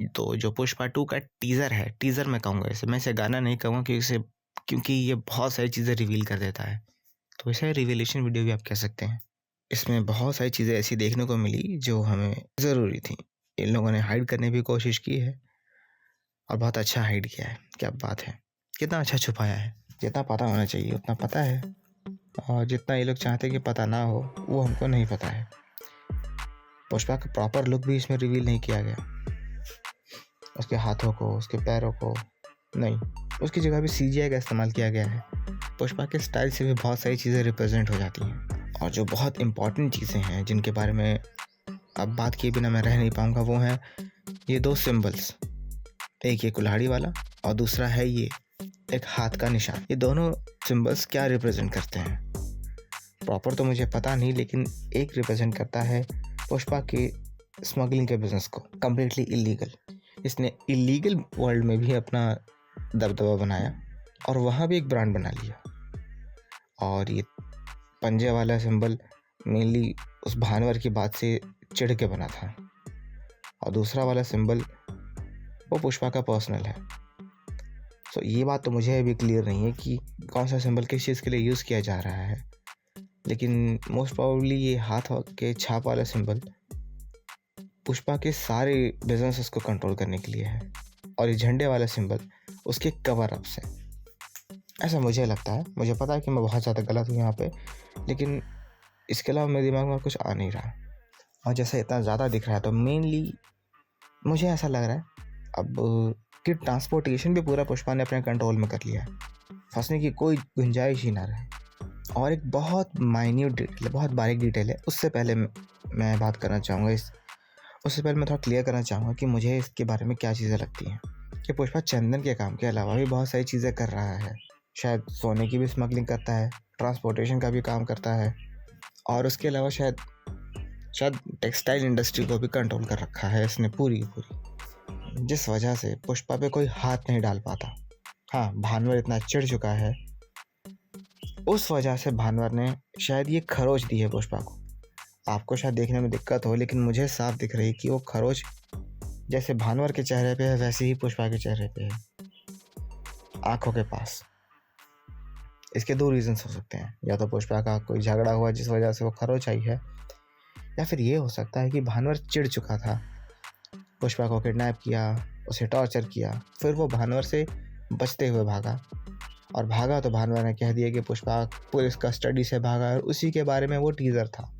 तो जो पुष्पा 2 का टीज़र है, टीज़र मैं कहूँगा इसे, मैं इसे गाना नहीं कहूँगा क्योंकि ये बहुत सारी चीज़ें रिवील कर देता है। तो इसे रिवीलेशन वीडियो भी आप कह सकते हैं। इसमें बहुत सारी चीज़ें ऐसी देखने को मिली जो हमें ज़रूरी थी। इन लोगों ने हाइड करने की कोशिश की है और बहुत अच्छा हाइड किया है। क्या बात है! कितना अच्छा छुपाया है। जितना पता होना चाहिए उतना पता है, और जितना ये लोग चाहते हैं कि पता ना हो वो हमको नहीं पता है। पुष्पा का प्रॉपर लुक भी इसमें रिवील नहीं किया गया। उसके हाथों को, उसके पैरों को नहीं, उसकी जगह भी सीजीआई का इस्तेमाल किया गया है। पुष्पा के स्टाइल से भी बहुत सारी चीज़ें रिप्रेजेंट हो जाती हैं। और जो बहुत इम्पॉर्टेंट चीज़ें हैं जिनके बारे में अब बात किए बिना मैं रह नहीं पाऊँगा, वो हैं ये 2 सिंबल्स। एक ये कुल्हाड़ी वाला और दूसरा है ये एक हाथ का निशान। ये दोनों सिंबल्स क्या रिप्रेजेंट करते हैं प्रॉपर तो मुझे पता नहीं, लेकिन एक रिप्रेजेंट करता है पुष्पा के स्मगलिंग के बिजनेस को, कम्प्लीटली इलीगल। इसने इलीगल वर्ल्ड में भी अपना दबदबा बनाया और वहाँ भी एक ब्रांड बना लिया। और ये पंजे वाला सिंबल मेनली उस भानवर की बात से चिढ़ के बना था, और दूसरा वाला सिंबल वो पुष्पा का पर्सनल है। सो ये बात तो मुझे अभी क्लियर नहीं है कि कौन सा सिंबल किस चीज़ के लिए यूज़ किया जा रहा है, लेकिन मोस्ट प्रोबेबली ये हाथ के छाप वाला सिंबल पुष्पा के सारे बिजनेसेस को कंट्रोल करने के लिए है, और ये झंडे वाला सिंबल उसके कवर अप से, ऐसा मुझे लगता है। मुझे पता है कि मैं बहुत ज़्यादा गलत हूँ यहाँ पे, लेकिन इसके अलावा मेरे दिमाग में कुछ आ नहीं रहा। और जैसे इतना ज़्यादा दिख रहा है तो मेनली मुझे ऐसा लग रहा है अब कि ट्रांसपोर्टेशन भी पूरा पुष्पा ने अपने कंट्रोल में कर लिया है, फंसने की कोई गुंजाइश ही ना रहे। और एक बहुत माइन्यूट डिटेल है, बहुत बारीक डिटेल है, उससे पहले मैं बात करना चाहूँगा उससे पहले मैं थोड़ा क्लियर करना चाहूँगा कि मुझे इसके बारे में क्या चीज़ें लगती हैं। कि पुष्पा चंदन के काम के अलावा भी बहुत सारी चीज़ें कर रहा है। शायद सोने की भी स्मगलिंग करता है, ट्रांसपोर्टेशन का भी काम करता है, और उसके अलावा शायद टेक्सटाइल इंडस्ट्री को भी कंट्रोल कर रखा है इसने पूरी, जिस वजह से पुष्पा पे कोई हाथ नहीं डाल पाता। हाँ, भानवर इतना चिढ़ चुका है, उस वजह से भानवर ने शायद ये खरोच दी है पुष्पा को। आपको शायद देखने में दिक्कत हो, लेकिन मुझे साफ दिख रही है कि वो खरोच जैसे भानवर के चेहरे पे है वैसे ही पुष्पा के चेहरे पे है, आंखों के पास। इसके 2 रीजंस हो सकते हैं, या तो पुष्पा का कोई झगड़ा हुआ जिस वजह से वो खरोच आई है, या फिर ये हो सकता है कि भानवर चिढ़ चुका था, पुष्पा को किडनैप किया, उसे टॉर्चर किया, फिर वो भानवर से बचते हुए भागा, और भागा तो भानवर ने कह दिया कि पुष्पा पुलिस कस्टडी से भागा, और उसी के बारे में वो टीज़र था।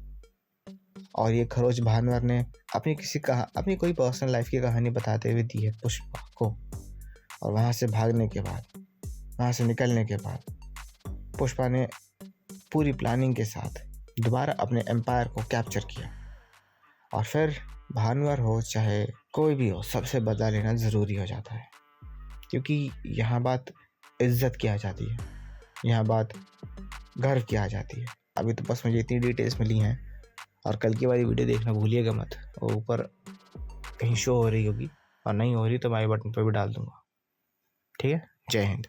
और ये खरोच भानवर ने अपनी कोई पर्सनल लाइफ की कहानी बताते हुए दी है पुष्पा को। और वहाँ से भागने के बाद, वहाँ से निकलने के बाद पुष्पा ने पूरी प्लानिंग के साथ दोबारा अपने एम्पायर को कैप्चर किया। और फिर भानवर हो चाहे कोई भी हो, सबसे बदला लेना ज़रूरी हो जाता है, क्योंकि यहाँ बात इज्जत की आ जाती है, यहाँ बात गर्व की आ जाती है। अभी तो बस मुझे इतनी डिटेल्स मिली हैं, और कल की वाली वीडियो देखना भूलिएगा मत, वो ऊपर कहीं शो हो रही होगी, और नहीं हो रही तो मैं आई बटन पर भी डाल दूँगा। ठीक है, जय हिंद।